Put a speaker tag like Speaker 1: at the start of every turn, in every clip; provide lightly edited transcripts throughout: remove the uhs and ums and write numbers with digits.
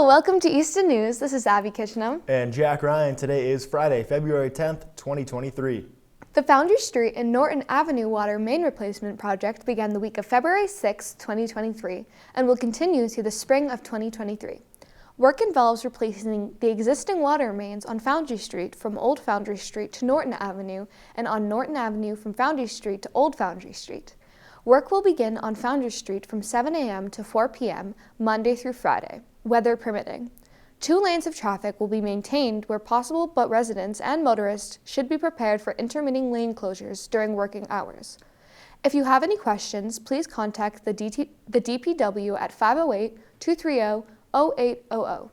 Speaker 1: Hello, welcome to Easton News. This is Abbie Kitchenham.
Speaker 2: And Jack Ryan. Today is Friday, February 10th, 2023.
Speaker 1: The Foundry Street and Norton Avenue water main replacement project began the week of February 6, 2023, and will continue through the spring of 2023. Work involves replacing the existing water mains on Foundry Street from Old Foundry Street to Norton Avenue and on Norton Avenue from Foundry Street to Old Foundry Street. Work will begin on Foundry Street from 7 a.m. to 4 p.m. Monday through Friday, weather permitting. 2 lanes of traffic will be maintained where possible, but residents and motorists should be prepared for intermittent lane closures during working hours. If you have any questions, please contact the DPW at 508-230-0800.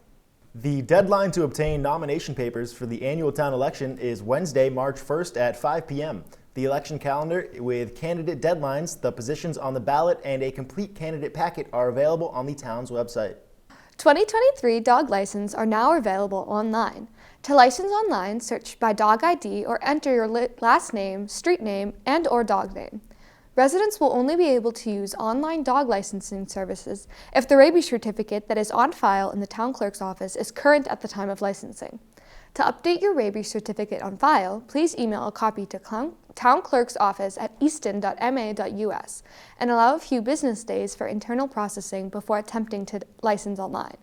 Speaker 2: The deadline to obtain nomination papers for the annual town election is Wednesday, March 1st at 5 p.m. The election calendar with candidate deadlines, the positions on the ballot, and a complete candidate packet are available on the town's website.
Speaker 1: 2023 dog licenses are now available online. To license online, search by dog ID or enter your last name, street name, and/or dog name. Residents will only be able to use online dog licensing services if the rabies certificate that is on file in the town clerk's office is current at the time of licensing. To update your rabies certificate on file, please email a copy to town clerk's office at easton.ma.us and allow a few business days for internal processing before attempting to license online.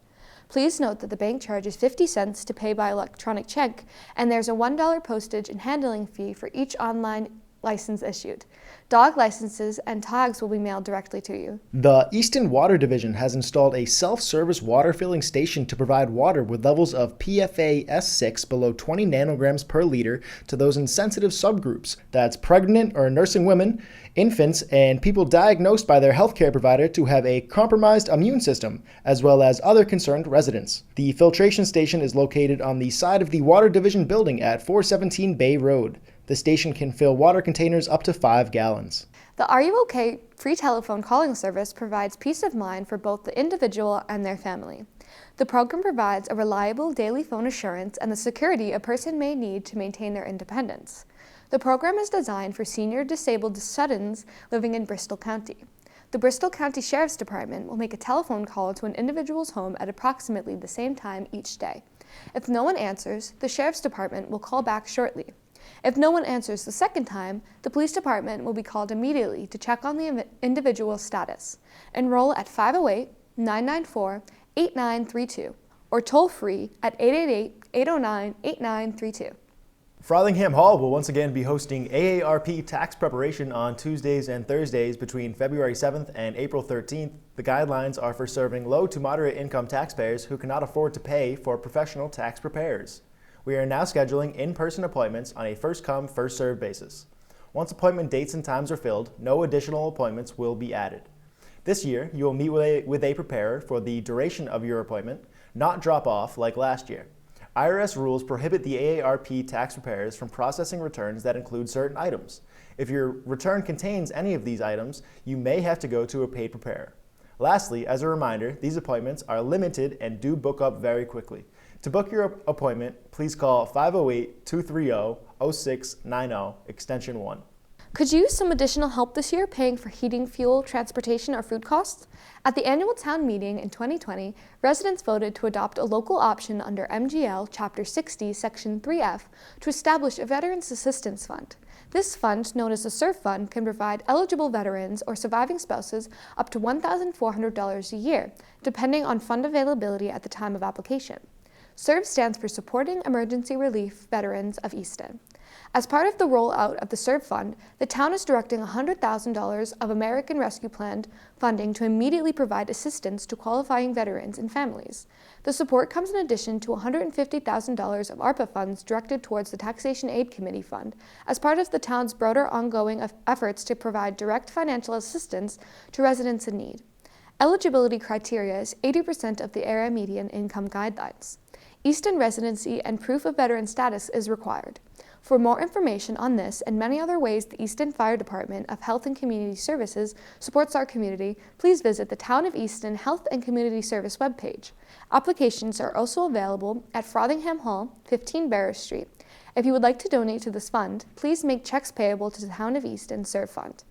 Speaker 1: Please note that the bank charges 50 cents to pay by electronic check, and there's a $1 postage and handling fee for each online license issued. Dog licenses and tags will be mailed directly to you.
Speaker 2: The Easton Water Division has installed a self-service water filling station to provide water with levels of PFAS6 below 20 nanograms per liter to those in sensitive subgroups. That's pregnant or nursing women, infants, and people diagnosed by their healthcare provider to have a compromised immune system, as well as other concerned residents. The filtration station is located on the side of the Water Division building at 417 Bay Road. The station can fill water containers up to 5 gallons.
Speaker 1: The Are You OK? Free telephone calling service provides peace of mind for both the individual and their family. The program provides a reliable daily phone assurance and the security a person may need to maintain their independence. The program is designed for senior disabled Suttons living in Bristol County. The Bristol County Sheriff's Department will make a telephone call to an individual's home at approximately the same time each day. If no one answers, the Sheriff's Department will call back shortly. If no one answers the second time, the police department will be called immediately to check on the individual's status. Enroll at 508-994-8932 or toll free at 888-809-8932.
Speaker 2: Frothingham Hall will once again be hosting AARP tax preparation on Tuesdays and Thursdays between February 7th and April 13th. The guidelines are for serving low to moderate income taxpayers who cannot afford to pay for professional tax preparers. We are now scheduling in-person appointments on a first-come, first-served basis. Once appointment dates and times are filled, no additional appointments will be added. This year, you will meet with a preparer for the duration of your appointment, not drop off like last year. IRS rules prohibit the AARP tax preparers from processing returns that include certain items. If your return contains any of these items, you may have to go to a paid preparer. Lastly, as a reminder, these appointments are limited and do book up very quickly. To book your appointment, please call 508-230-0690, extension 1.
Speaker 1: Could you use some additional help this year paying for heating, fuel, transportation, or food costs? At the annual town meeting in 2020, residents voted to adopt a local option under MGL Chapter 60, Section 3F to establish a Veterans Assistance Fund. This fund, known as the SERF Fund, can provide eligible veterans or surviving spouses up to $1,400 a year, depending on fund availability at the time of application. SERV stands for Supporting Emergency Relief Veterans of Easton. As part of the rollout of the SERV Fund, the town is directing $100,000 of American Rescue Plan funding to immediately provide assistance to qualifying veterans and families. The support comes in addition to $150,000 of ARPA funds directed towards the Taxation Aid Committee Fund as part of the town's broader ongoing efforts to provide direct financial assistance to residents in need. Eligibility criteria is 80% of the area median income guidelines. Easton residency and proof of veteran status is required. For more information on this and many other ways the Easton Fire Department of Health and Community Services supports our community, please visit the Town of Easton Health and Community Service webpage. Applications are also available at Frothingham Hall, 15 Barrow Street. If you would like to donate to this fund, please make checks payable to the Town of Easton SERV Fund.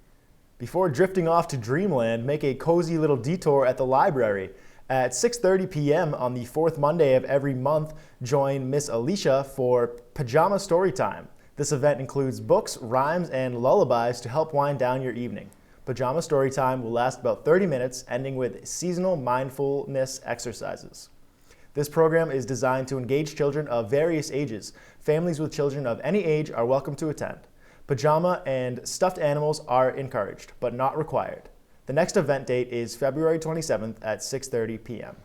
Speaker 2: Before drifting off to dreamland, make a cozy little detour at the library. At 6:30 p.m. on the fourth Monday of every month, join Miss Alicia for Pajama Story Time. This event includes books, rhymes, and lullabies to help wind down your evening. Pajama Story Time will last about 30 minutes, ending with seasonal mindfulness exercises. This program is designed to engage children of various ages. Families with children of any age are welcome to attend. Pajama and stuffed animals are encouraged, but not required. The next event date is February 27th at 6:30 p.m.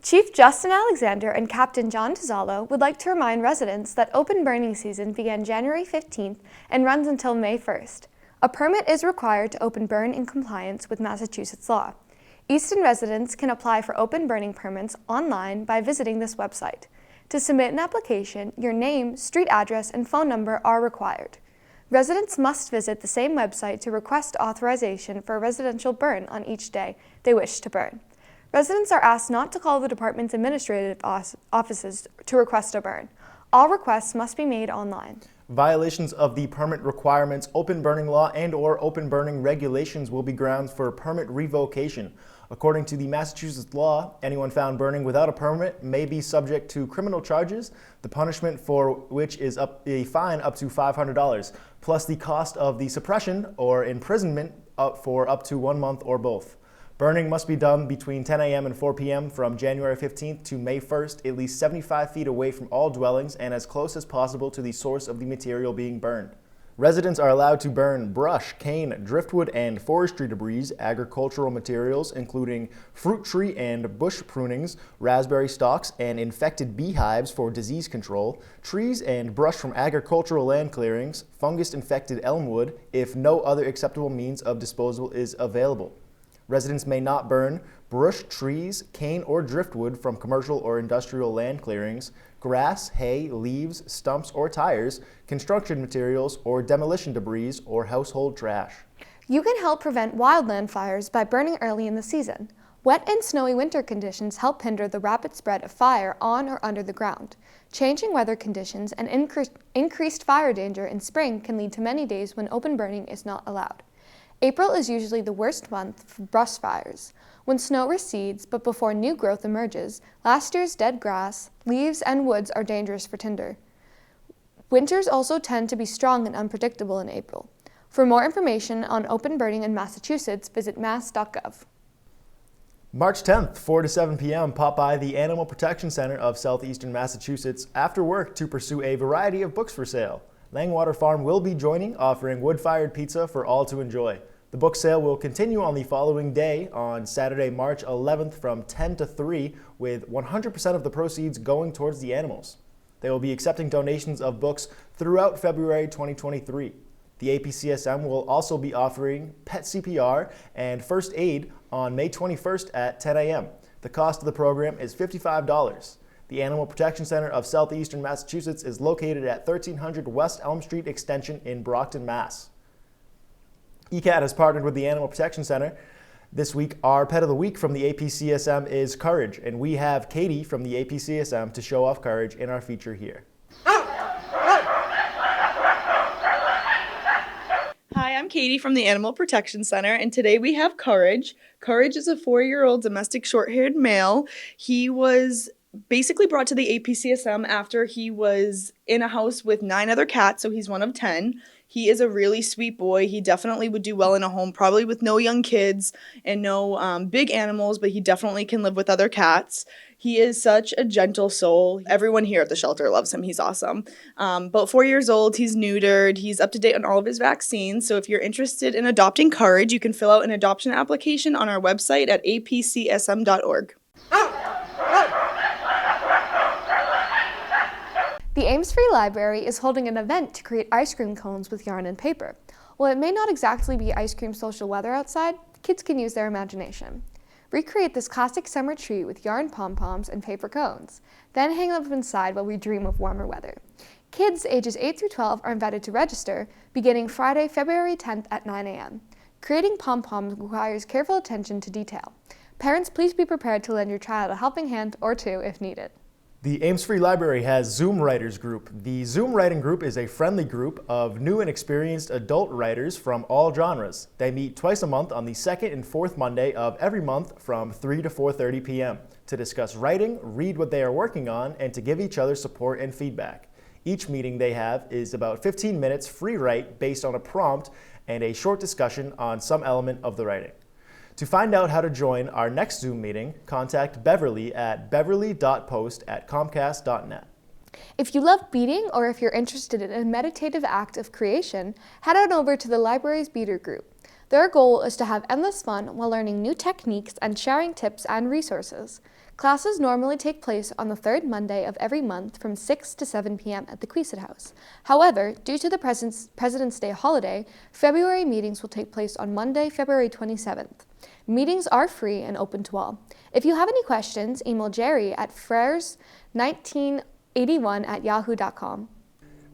Speaker 1: Chief Justin Alexander and Captain John Tizalo would like to remind residents that open burning season began January 15th and runs until May 1st. A permit is required to open burn in compliance with Massachusetts law. Easton residents can apply for open burning permits online by visiting this website. To submit an application, your name, street address, and phone number are required. Residents must visit the same website to request authorization for a residential burn on each day they wish to burn. Residents are asked not to call the department's administrative offices to request a burn. All requests must be made online.
Speaker 2: Violations of the permit requirements, open burning law, and/or open burning regulations will be grounds for permit revocation. According to the Massachusetts law, anyone found burning without a permit may be subject to criminal charges, the punishment for which is a fine up to $500, plus the cost of the suppression or imprisonment for up to 1 month or both. Burning must be done between 10 a.m. and 4 p.m. from January 15th to May 1st, at least 75 feet away from all dwellings and as close as possible to the source of the material being burned. Residents are allowed to burn brush, cane, driftwood, and forestry debris, agricultural materials, including fruit tree and bush prunings, raspberry stalks, and infected beehives for disease control, trees and brush from agricultural land clearings, fungus-infected elm wood, if no other acceptable means of disposal is available. Residents may not burn brush, trees, cane, or driftwood from commercial or industrial land clearings, grass, hay, leaves, stumps, or tires, construction materials, or demolition debris, or household trash.
Speaker 1: You can help prevent wildland fires by burning early in the season. Wet and snowy winter conditions help hinder the rapid spread of fire on or under the ground. Changing weather conditions and increased fire danger in spring can lead to many days when open burning is not allowed. April is usually the worst month for brush fires. When snow recedes, but before new growth emerges, last year's dead grass, leaves, and woods are dangerous for tinder. Winters also tend to be strong and unpredictable in April. For more information on open burning in Massachusetts, visit mass.gov.
Speaker 2: March 10th, 4 to 7 p.m., pop by the Animal Protection Center of Southeastern Massachusetts after work to pursue a variety of books for sale. Langwater Farm will be joining, offering wood-fired pizza for all to enjoy. The book sale will continue on the following day, on Saturday, March 11th from 10 to 3, with 100% of the proceeds going towards the animals. They will be accepting donations of books throughout February 2023. The APCSM will also be offering pet CPR and first aid on May 21st at 10 a.m. The cost of the program is $55. The Animal Protection Center of Southeastern Massachusetts is located at 1300 West Elm Street Extension in Brockton, Mass. ECAT has partnered with the Animal Protection Center. This week, our Pet of the Week from the APCSM is Courage, and we have Katie from the APCSM to show off Courage in our feature here.
Speaker 3: Hi, I'm Katie from the Animal Protection Center, and today we have Courage. Courage is a 4-year-old domestic short-haired male. He was basically brought to the APCSM after he was in a house with 9 other cats, so he's one of 10. He is a really sweet boy. He definitely would do well in a home, probably with no young kids and no big animals, but he definitely can live with other cats. He is such a gentle soul. Everyone here at the shelter loves him. He's awesome. About 4 years old, he's neutered. He's up to date on all of his vaccines. So if you're interested in adopting Courage, you can fill out an adoption application on our website at apcsm.org.
Speaker 1: The Ames Free Library is holding an event to create ice cream cones with yarn and paper. While it may not exactly be ice cream social weather outside, kids can use their imagination. Recreate this classic summer treat with yarn pom-poms and paper cones. Then hang them inside while we dream of warmer weather. Kids ages 8 through 12 are invited to register beginning Friday, February 10th at 9 a.m. Creating pom-poms requires careful attention to detail. Parents, please be prepared to lend your child a helping hand or two if needed.
Speaker 2: The Ames Free Library has Zoom Writers Group. The Zoom Writing Group is a friendly group of new and experienced adult writers from all genres. They meet twice a month on the second and fourth Monday of every month from 3 to 4:30 p.m. to discuss writing, read what they are working on, and to give each other support and feedback. Each meeting they have is about 15 minutes free write based on a prompt and a short discussion on some element of the writing. To find out how to join our next Zoom meeting, contact Beverly at beverly.post@comcast.net.
Speaker 1: If you love beading or if you're interested in a meditative act of creation, head on over to the library's beater group. Their goal is to have endless fun while learning new techniques and sharing tips and resources. Classes normally take place on the third Monday of every month from 6 to 7 p.m. at the Queesit House. However, due to the President's Day holiday, February meetings will take place on Monday, February 27th. Meetings are free and open to all. If you have any questions, email Jerry at freres1981@yahoo.com.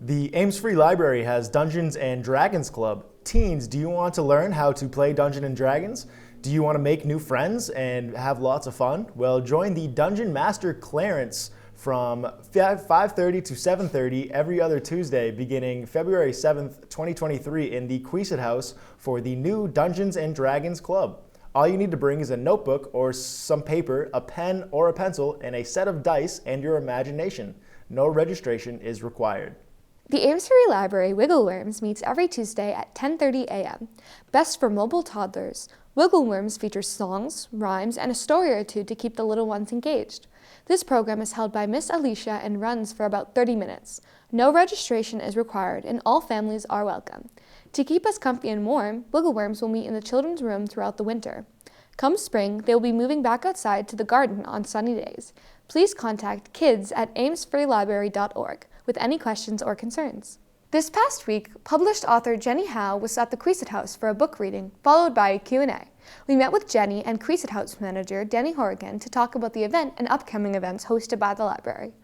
Speaker 2: The Ames Free Library has Dungeons and Dragons Club. Teens, do you want to learn how to play Dungeons and Dragons? Do you want to make new friends and have lots of fun? Well, join the Dungeon Master Clarence from 5:30 to 7:30 every other Tuesday beginning February 7th, 2023 in the Queesit House for the new Dungeons and Dragons Club. All you need to bring is a notebook or some paper, a pen or a pencil, and a set of dice and your imagination. No registration is required.
Speaker 1: The Ames Free Library Wiggleworms meets every Tuesday at 10:30 a.m. Best for mobile toddlers. Wiggleworms features songs, rhymes, and a story or two to keep the little ones engaged. This program is held by Miss Alicia and runs for about 30 minutes. No registration is required and all families are welcome. To keep us comfy and warm, Wiggleworms will meet in the children's room throughout the winter. Come spring, they will be moving back outside to the garden on sunny days. Please contact kids@amesfreelibrary.org with any questions or concerns. This past week, published author Jenny Howe was at the Queesit House for a book reading, followed by a Q&A. We met with Jenny and Queesit House manager Danny Horrigan to talk about the event and upcoming events hosted by the library.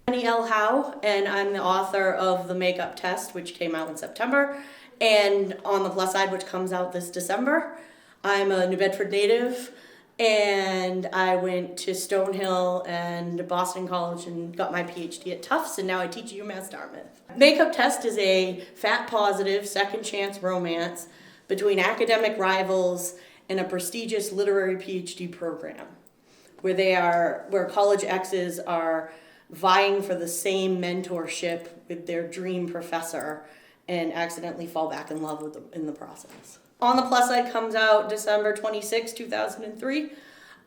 Speaker 4: Jenny L. Howe, and I'm the author of The Makeup Test, which came out in September, and On the Plus Side, which comes out this December. I'm a New Bedford native, and I went to Stonehill and Boston College and got my PhD at Tufts, and now I teach at UMass Dartmouth. Makeup Test is a fat-positive, second-chance romance between academic rivals and a prestigious literary PhD program, where college exes are vying for the same mentorship with their dream professor and accidentally fall back in love with them in the process. On the Plus Side comes out December 26, 2003,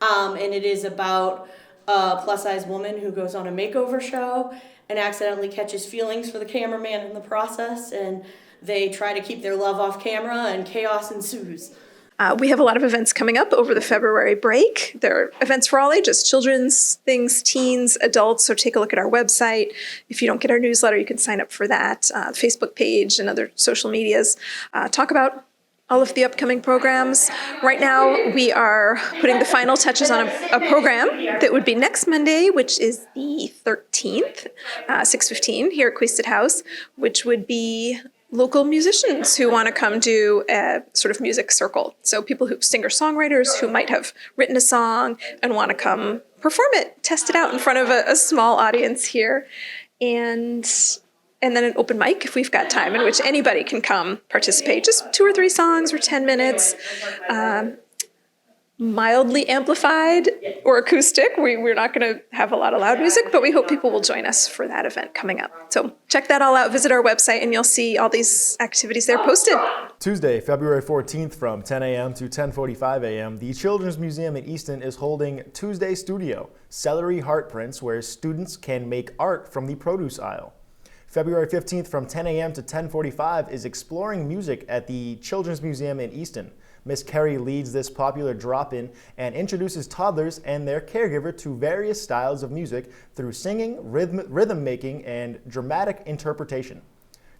Speaker 4: and it is about a plus-size woman who goes on a makeover show and accidentally catches feelings for the cameraman in the process, and they try to keep their love off camera, and chaos ensues.
Speaker 5: We have a lot of events coming up over the February break. There are events for all ages, children's things, teens, adults, so take a look at our website. If you don't get our newsletter, you can sign up for that, Facebook page and other social medias. Talk about all of the upcoming programs. Right now, we are putting the final touches on a program that would be next Monday, which is the 13th, 6:15 here at Queesit House, which would be local musicians who want to come do a sort of music circle. So people who singer-songwriters who might have written a song and want to come perform it, test it out in front of a small audience here. And then an open mic if we've got time in which anybody can come participate. Just 2 or 3 songs or 10 minutes. Mildly amplified or acoustic. We're not going to have a lot of loud music, but we hope people will join us for that event coming up. So check that all out. Visit our website and you'll see all these activities there posted.
Speaker 2: Tuesday, February 14th from 10 a.m. to 10:45 a.m., the Children's Museum in Easton is holding Tuesday Studio, Celery Heart Prints, where students can make art from the produce aisle. February 15th from 10 a.m. to 10:45 is Exploring Music at the Children's Museum in Easton. Miss Kerry leads this popular drop-in and introduces toddlers and their caregiver to various styles of music through singing, rhythm making, and dramatic interpretation.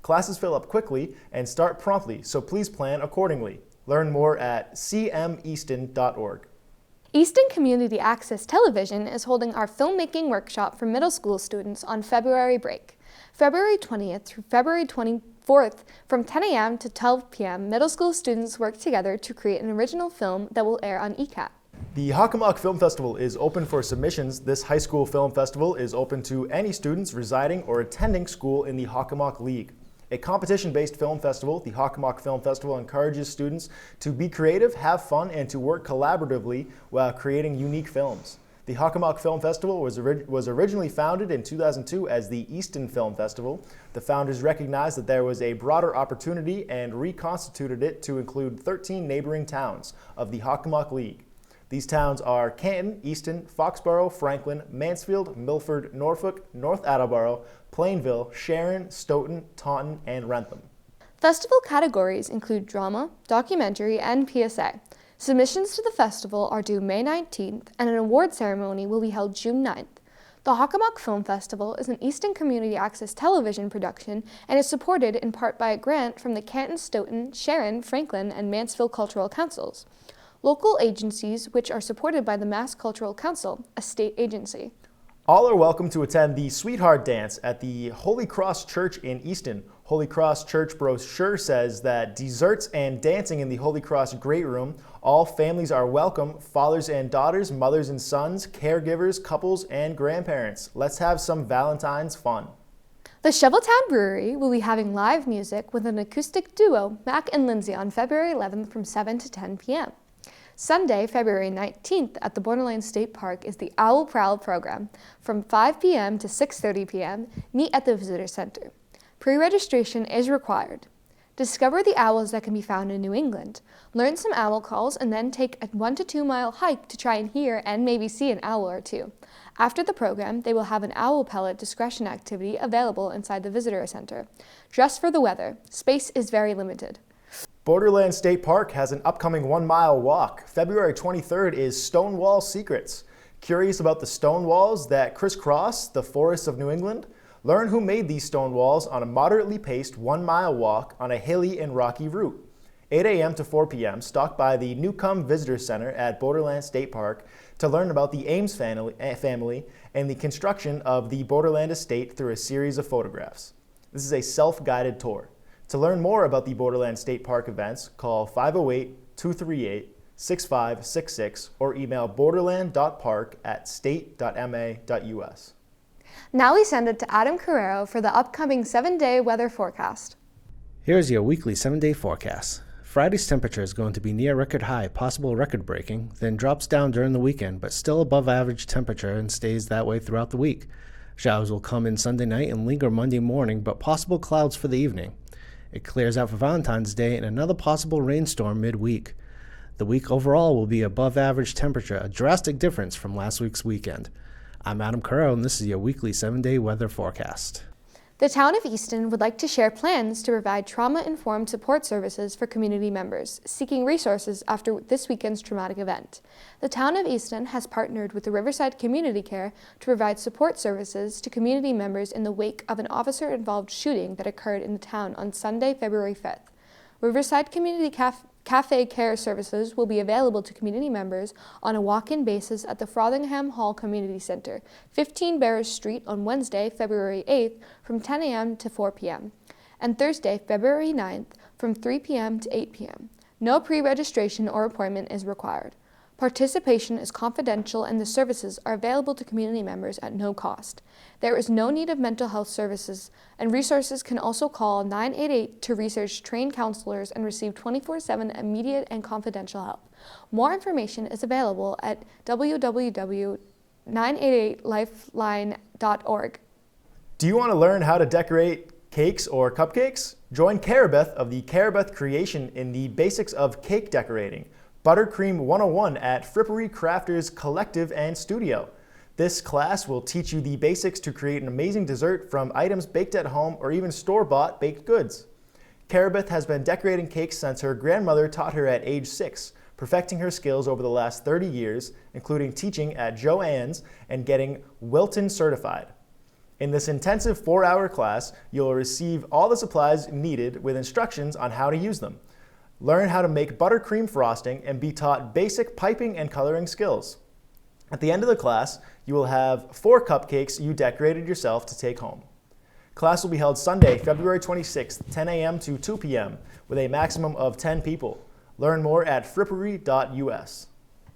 Speaker 2: Classes fill up quickly and start promptly, so please plan accordingly. Learn more at cmeaston.org.
Speaker 1: Easton Community Access Television is holding our filmmaking workshop for middle school students on February break. February 20th through February 24th from 10 a.m. to 12 p.m., middle school students work together to create an original film that will air on ECAT.
Speaker 2: The Hockomock Film Festival is open for submissions. This high school film festival is open to any students residing or attending school in the Hockomock League. A competition-based film festival, the Hockomock Film Festival encourages students to be creative, have fun, and to work collaboratively while creating unique films. The Hockomock Film Festival was originally founded in 2002 as the Easton Film Festival. The founders recognized that there was a broader opportunity and reconstituted it to include 13 neighboring towns of the Hockomock League. These towns are Canton, Easton, Foxborough, Franklin, Mansfield, Milford, Norfolk, North Attleboro, Plainville, Sharon, Stoughton, Taunton, and Wrentham.
Speaker 1: Festival categories include drama, documentary, and PSA. Submissions to the festival are due May 19th, and an award ceremony will be held June 9th. The Hockomock Film Festival is an Easton Community Access television production and is supported in part by a grant from the Canton, Stoughton, Sharon, Franklin, and Mansfield Cultural Councils. Local agencies which are supported by the Mass Cultural Council, a state agency.
Speaker 2: All are welcome to attend the Sweetheart Dance at the Holy Cross Church in Easton. Holy Cross Church brochure says that desserts and dancing in the Holy Cross Great Room. All families are welcome, fathers and daughters, mothers and sons, caregivers, couples, and grandparents. Let's have some Valentine's fun.
Speaker 1: The Shoveltown Brewery will be having live music with an acoustic duo, Mac and Lindsay, on February 11th from 7 to 10 p.m. Sunday, February 19th at the Borderland State Park is the Owl Prowl program. From 5 p.m. to 6:30 p.m., meet at the Visitor Center. Pre-registration is required. Discover the owls that can be found in New England. Learn some owl calls and then take a 1 to 2 mile hike to try and hear and maybe see an owl or two. After the program, they will have an owl pellet discretion activity available inside the Visitor Center. Dress for the weather. Space is very limited.
Speaker 2: Borderland State Park has an upcoming 1 mile walk. February 23rd is Stonewall Secrets. Curious about the stone walls that crisscross the forests of New England? Learn who made these stone walls on a moderately paced 1 mile walk on a hilly and rocky route. 8 a.m. to 4 p.m., stop by the Newcomb Visitor Center at Borderland State Park to learn about the Ames family and the construction of the Borderland estate through a series of photographs. This is a self-guided tour. To learn more about the Borderland State Park events, call 508-238-6566 or email borderland.park@state.ma.us.
Speaker 1: Now we send it to Adam Carreiro for the upcoming 7-day weather forecast.
Speaker 6: Here's your weekly 7-day forecast. Friday's temperature is going to be near record high, possible record breaking, then drops down during the weekend, but still above average temperature and stays that way throughout the week. Showers will come in Sunday night and linger Monday morning, but possible clouds for the evening. It clears out for Valentine's Day and another possible rainstorm midweek. The week overall will be above average temperature, a drastic difference from last week's weekend. I'm Adam Carreiro, and this is your weekly 7-day weather forecast.
Speaker 1: The town of Easton would like to share plans to provide trauma-informed support services for community members seeking resources after this weekend's traumatic event. The town of Easton has partnered with the Riverside Community Care to provide support services to community members in the wake of an officer-involved shooting that occurred in the town on Sunday, February 5th. Riverside Community Cafe Care Services will be available to community members on a walk-in basis at the Frothingham Hall Community Center, 15 Barrows Street on Wednesday, February 8th from 10 a.m. to 4 p.m. and Thursday, February 9th from 3 p.m. to 8 p.m. No pre-registration or appointment is required. Participation is confidential and the services are available to community members at no cost. There is no need of mental health services, and resources can also call 988 to research trained counselors and receive 24/7 immediate and confidential help. More information is available at www.988lifeline.org.
Speaker 2: Do you want to learn how to decorate cakes or cupcakes? Join Carabeth of the Carabeth Creation in the Basics of Cake Decorating, Buttercream 101 at Frippery Crafters Collective and Studio. This class will teach you the basics to create an amazing dessert from items baked at home or even store-bought baked goods. Carabeth has been decorating cakes since her grandmother taught her at age 6, perfecting her skills over the last 30 years, including teaching at Joann's and getting Wilton certified. In this intensive 4-hour class, you'll receive all the supplies needed with instructions on how to use them. Learn how to make buttercream frosting and be taught basic piping and coloring skills. At the end of the class, you will have 4 cupcakes you decorated yourself to take home. Class will be held Sunday, February 26th, 10 a.m. to 2 p.m. with a maximum of 10 people. Learn more at frippery.us.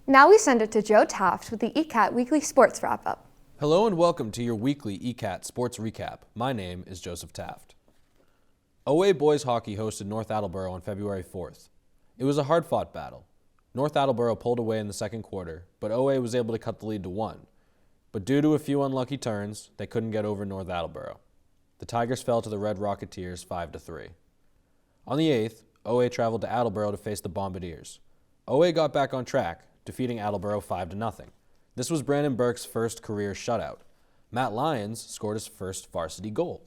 Speaker 1: Now we send it to Joe Taft with the ECAT Weekly Sports Wrap-Up.
Speaker 7: Hello and welcome to your weekly ECAT Sports Recap. My name is Joseph Taft. OA Boys Hockey hosted North Attleboro on February 4th. It was a hard-fought battle. North Attleboro pulled away in the second quarter, but OA was able to cut the lead to 1. But due to a few unlucky turns, they couldn't get over North Attleboro. The Tigers fell to the Red Rocketeers 5-3. On the 8th, OA traveled to Attleboro to face the Bombardiers. OA got back on track, defeating Attleboro 5-0. This was Brandon Burke's first career shutout. Matt Lyons scored his first varsity goal.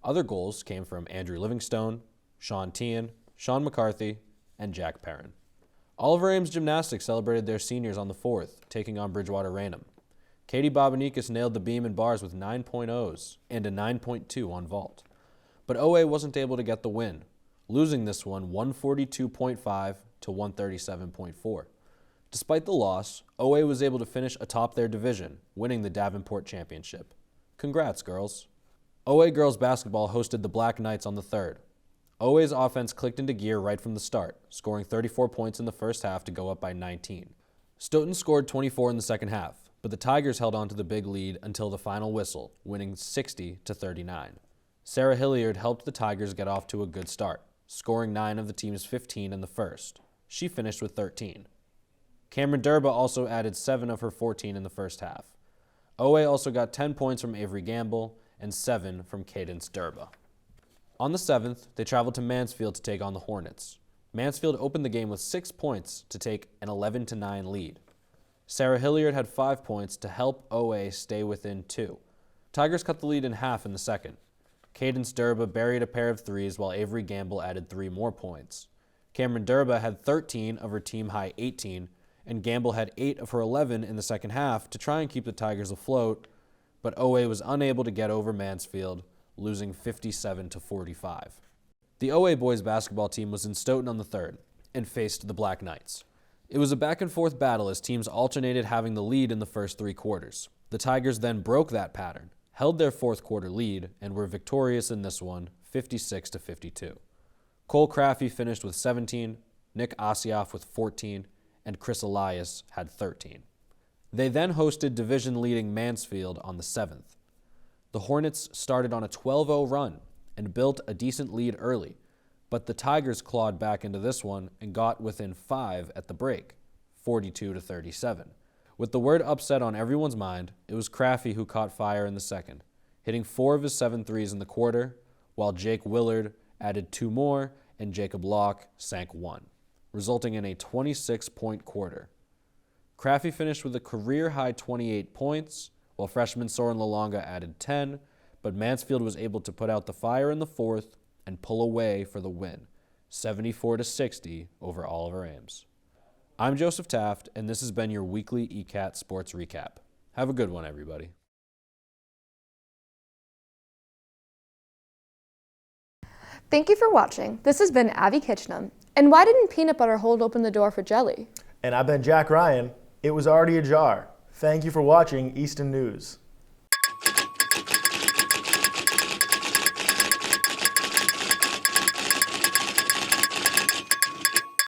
Speaker 7: Other goals came from Andrew Livingstone, Sean Teahan, Sean McCarthy, and Jack Perrin. Oliver Ames Gymnastics celebrated their seniors on the 4th, taking on Bridgewater Raynham. Katie Bobanikis nailed the beam and bars with 9.0s and a 9.2 on vault. But OA wasn't able to get the win, losing this one 142.5 to 137.4. Despite the loss, OA was able to finish atop their division, winning the Davenport Championship. Congrats, girls. OA girls basketball hosted the Black Knights on the 3rd. OA's offense clicked into gear right from the start, scoring 34 points in the first half to go up by 19. Stoughton scored 24 in the second half, but the Tigers held on to the big lead until the final whistle, winning 60-39. Sarah Hilliard helped the Tigers get off to a good start, scoring 9 of the team's 15 in the first. She finished with 13. Cameron Durba also added 7 of her 14 in the first half. OA also got 10 points from Avery Gamble and 7 from Cadence Durba. On the 7th, they traveled to Mansfield to take on the Hornets. Mansfield opened the game with 6 points to take an 11-9 lead. Sarah Hilliard had 5 points to help OA stay within 2. Tigers cut the lead in half in the second. Cadence Durba buried a pair of threes while Avery Gamble added 3 more points. Cameron Durba had 13 of her team-high 18, and Gamble had 8 of her 11 in the second half to try and keep the Tigers afloat, but OA was unable to get over Mansfield, losing 57-45. The OA boys basketball team was in Stoughton on the 3rd and faced the Black Knights. It was a back-and-forth battle as teams alternated having the lead in the first 3 quarters. The Tigers then broke that pattern, held their fourth quarter lead, and were victorious in this one, 56-52. Cole Craffey finished with 17, Nick Asioff with 14, and Chris Elias had 13. They then hosted division-leading Mansfield on the 7th. The Hornets started on a 12-0 run and built a decent lead early, but the Tigers clawed back into this one and got within 5 at the break, 42-37. With the word upset on everyone's mind, it was Craffey who caught fire in the second, hitting 4 of his 7 threes in the quarter, while Jake Willard added 2 more and Jacob Locke sank 1, resulting in a 26-point quarter. Craffey finished with a career-high 28 points, while freshman Soren Lalonga added 10, but Mansfield was able to put out the fire in the fourth and pull away for the win, 74-60 over Oliver Ames. I'm Joseph Taft, and this has been your weekly ECAT Sports Recap. Have a good one, everybody.
Speaker 1: Thank you for watching. This has been Abbie Kitchenham. And why didn't peanut butter hold open the door for jelly?
Speaker 2: And I've been Jack Ryan. It was already ajar. Thank you for watching Easton News.